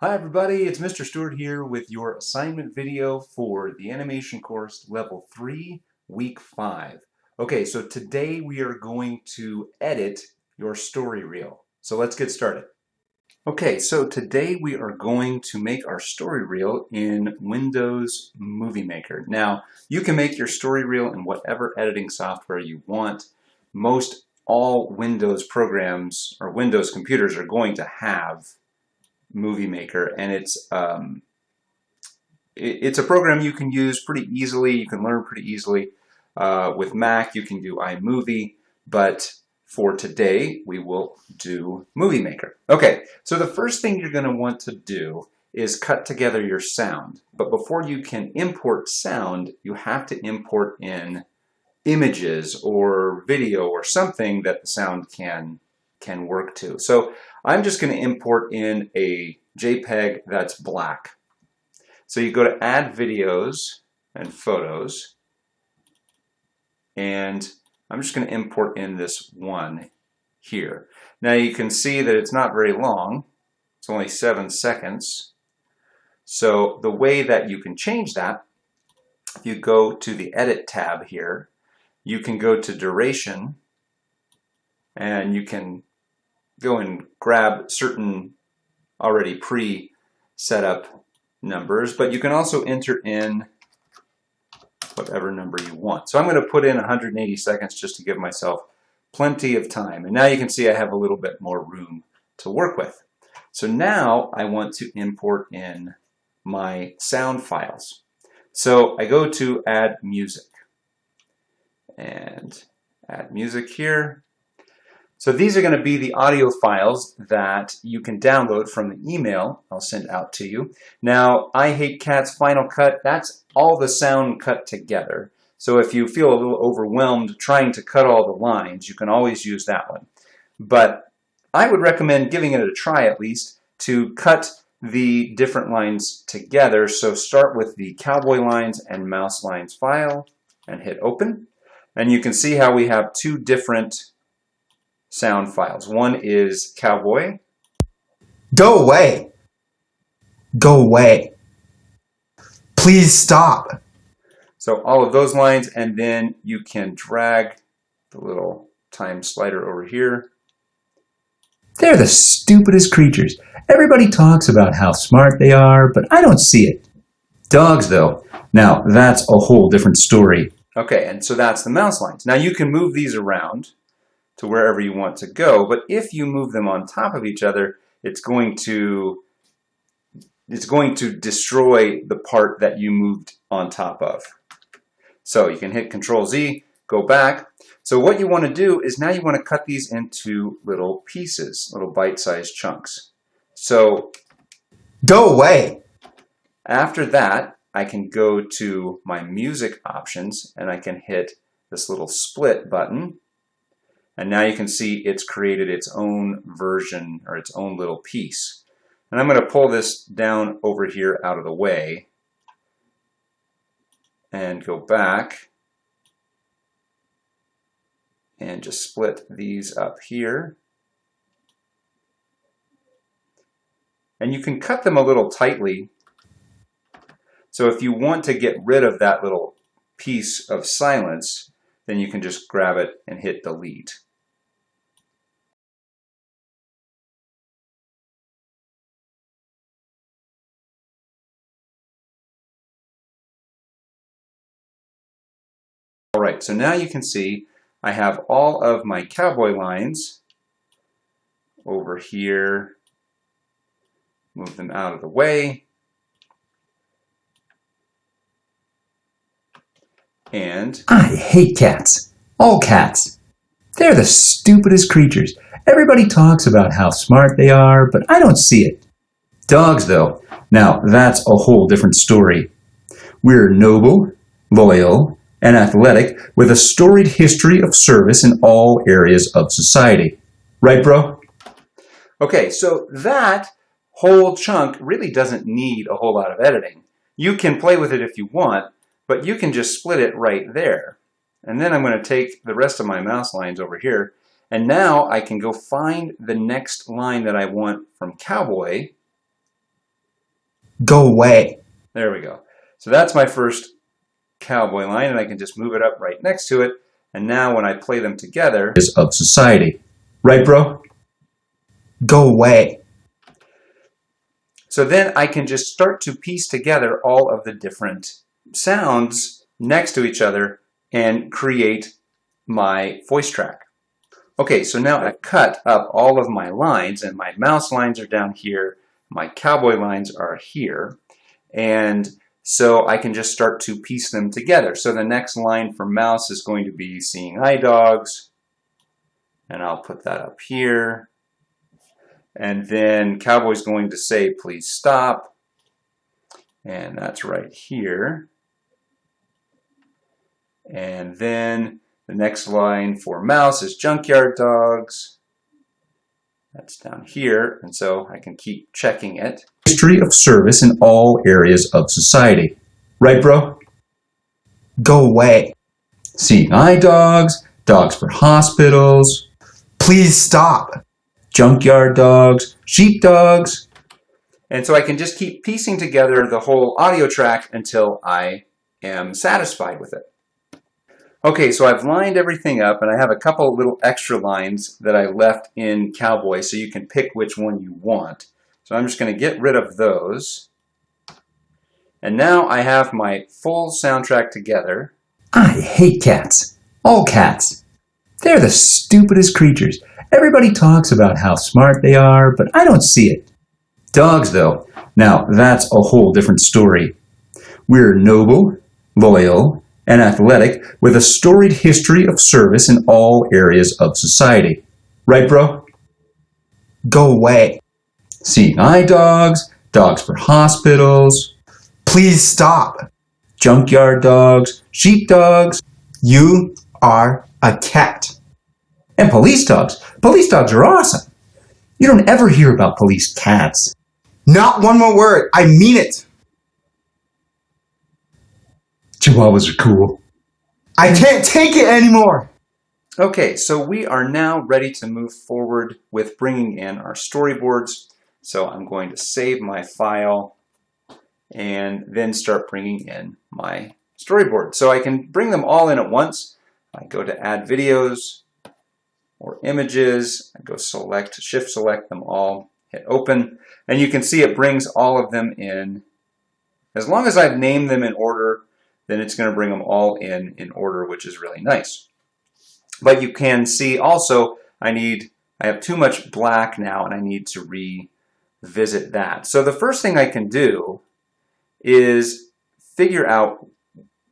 Hi everybody, it's Mr. Stewart here with your assignment video for the animation course level 3, week 5. Okay, so today we are going to edit your story reel. So let's get started. Okay, so today we are going to make our story reel in Windows Movie Maker. Now, you can make your story reel in whatever editing software you want. Most all Windows programs or Windows computers are going to have Movie Maker, and it's a program you can use pretty easily. You can learn pretty easily. With Mac, you can do iMovie, but for today, we will do Movie Maker. Okay, so the first thing you're going to want to do is cut together your sound. But before you can import sound, you have to import in images or video or something that the sound can work to. So I'm just going to import in a JPEG that's black. So you go to Add Videos and Photos, and I'm just going to import in this one here. Now you can see that it's not very long. It's only 7 seconds. So the way that you can change that, if you go to the Edit tab here, you can go to Duration, and you can go and grab certain already pre-set up numbers, but you can also enter in whatever number you want. So I'm going to put in 180 seconds just to give myself plenty of time. And now you can see I have a little bit more room to work with. So now I want to import in my sound files. So I go to Add Music and add music here. So these are going to be the audio files that you can download from the email I'll send out to you. Now, I Hate Cats Final Cut, that's all the sound cut together. So if you feel a little overwhelmed trying to cut all the lines, you can always use that one. But I would recommend giving it a try at least to cut the different lines together. So start with the Cowboy lines and Mouse lines file and hit open. And you can see how we have two different sound files. One is Cowboy. Go away. Go away. Please stop. So all of those lines, and then you can drag the little time slider over here. They're the stupidest creatures. Everybody talks about how smart they are, but I don't see it. Dogs, though. Now, that's a whole different story. Okay, and so that's the mouse lines. Now you can move these around to wherever you want to go, but if you move them on top of each other, it's going to destroy the part that you moved on top of. So you can hit Control Z, go back. So what you want to do is now you want to cut these into little pieces, little bite-sized chunks. So go away. After that, I can go to my music options and I can hit this little split button. And now you can see it's created its own version or its own little piece. And I'm going to pull this down over here out of the way and go back and just split these up here. And you can cut them a little tightly. So if you want to get rid of that little piece of silence, then you can just grab it and hit delete. All right, so now you can see I have all of my Cowboy lines over here. Move them out of the way. And I hate cats. All cats. They're the stupidest creatures. Everybody talks about how smart they are, but I don't see it. Dogs, though. Now, that's a whole different story. We're noble, loyal, and athletic with a storied history of service in all areas of society. Right, bro? okay, so that whole chunk really doesn't need a whole lot of editing. You can play with it if you want, but you can just split it right there. And then I'm going to take the rest of my mouse lines over here, and now I can go find the next line that I want from Cowboy, Go away. There we go. So that's my first cowboy line, and I can just move it up right next to it. And now when I play them together, Is of society. Right, bro? Go away. So then I can just start to piece together all of the different sounds next to each other and create my voice track. Okay, so now I've cut up all of my lines, and my mouse lines are down here, my cowboy lines are here, and so I can just start to piece them together. So the next line for mouse is going to be seeing eye dogs, and I'll put that up here. And then cowboy's going to say, please stop, and that's right here. And then the next line for mouse is junkyard dogs. That's down here, and so I can keep checking it. History of service in all areas of society. Right, bro? Go away. Seeing eye dogs, dogs for hospitals. Please stop. Junkyard dogs, sheep dogs. And so I can just keep piecing together the whole audio track until I am satisfied with it. Okay, so I've lined everything up, and I have a couple little extra lines that I left in Cowboy, so you can pick which one you want. So I'm just going to get rid of those. And now I have my full soundtrack together. I hate cats. All cats. They're the stupidest creatures. Everybody talks about how smart they are, but I don't see it. Dogs, though, now that's a whole different story. We're noble, loyal, and athletic with a storied history of service in all areas of society. Right, bro? Go away. Seeing eye dogs, dogs for hospitals. Please stop. Junkyard dogs, sheep dogs. You are a cat. And police dogs. Police dogs are awesome. You don't ever hear about police cats. Not one more word. I mean it. Chihuahuas are cool. I can't take it anymore. Okay, so we are now ready to move forward with bringing in our storyboards. So I'm going to save my file and then start bringing in my storyboard. So I can bring them all in at once. I go to add videos or images. I go select, shift select them all, hit open, and you can see it brings all of them in. As long as I've named them in order, then it's going to bring them all in order, which is really nice. But you can see also I have too much black now, and I need to revisit that. So the first thing I can do is figure out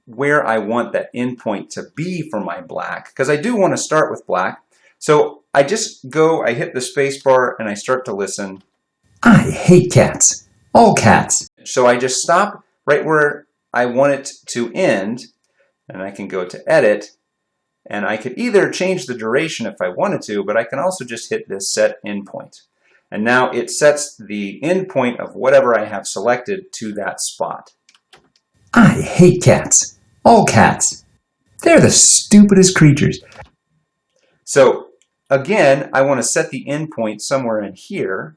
where I want that endpoint to be for my black, because I do want to start with black. So I just I hit the space bar, and I start to listen. I hate cats. All cats. So I just stop right where I want it to end, and I can go to edit, and I could either change the duration if I wanted to, but I can also just hit this set endpoint. And now it sets the endpoint of whatever I have selected to that spot. I hate cats. All cats. They're the stupidest creatures. So again, I want to set the endpoint somewhere in here,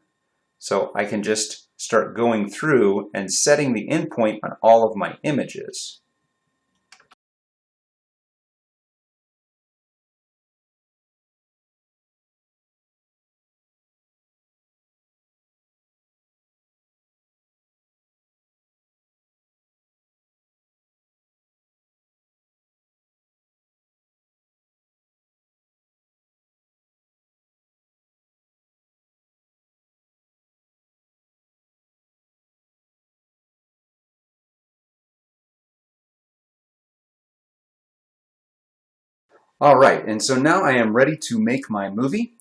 so I can just start going through and setting the endpoint on all of my images. All right, and so now I am ready to make my movie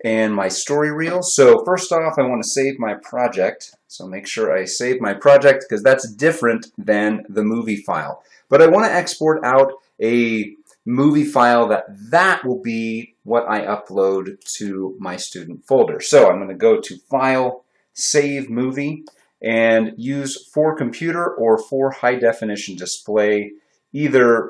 and my story reel. So first off, I want to save my project. So make sure I save my project, because that's different than the movie file. But I want to export out a movie file that will be what I upload to my student folder. So I'm going to go to File, Save Movie, and use for computer or for high definition display. Either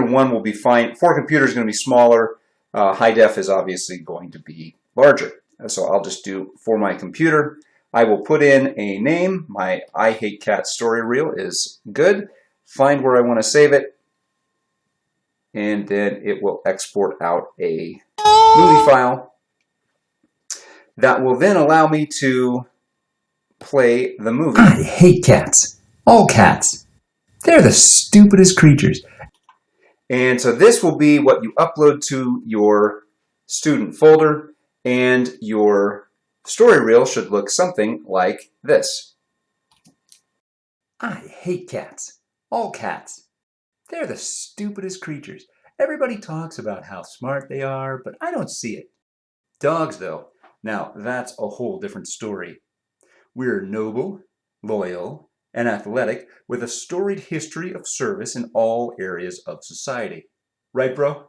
one will be fine. For computer is going to be smaller. High def is obviously going to be larger. So I'll just do for my computer. I will put in a name. My I Hate Cats story reel is good. Find where I want to save it, and then it will export out a movie file that will then allow me to play the movie. I hate cats. All cats. They're the stupidest creatures. And so this will be what you upload to your student folder, and your story reel should look something like this. I hate cats. All cats. They're the stupidest creatures. Everybody talks about how smart they are, but I don't see it. Dogs, though, now that's a whole different story. We're noble, loyal, and athletic with a storied history of service in all areas of society. Right, bro?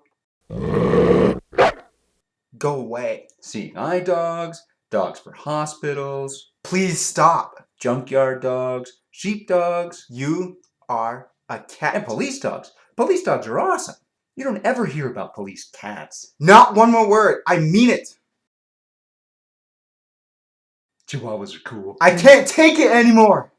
Go away. Seeing eye dogs, dogs for hospitals, Please stop. junkyard dogs, sheep dogs, You are a and cat. police dogs. Police dogs are awesome. You don't ever hear about police cats. Not one more word. I mean it. Chihuahuas are cool. I can't take it anymore.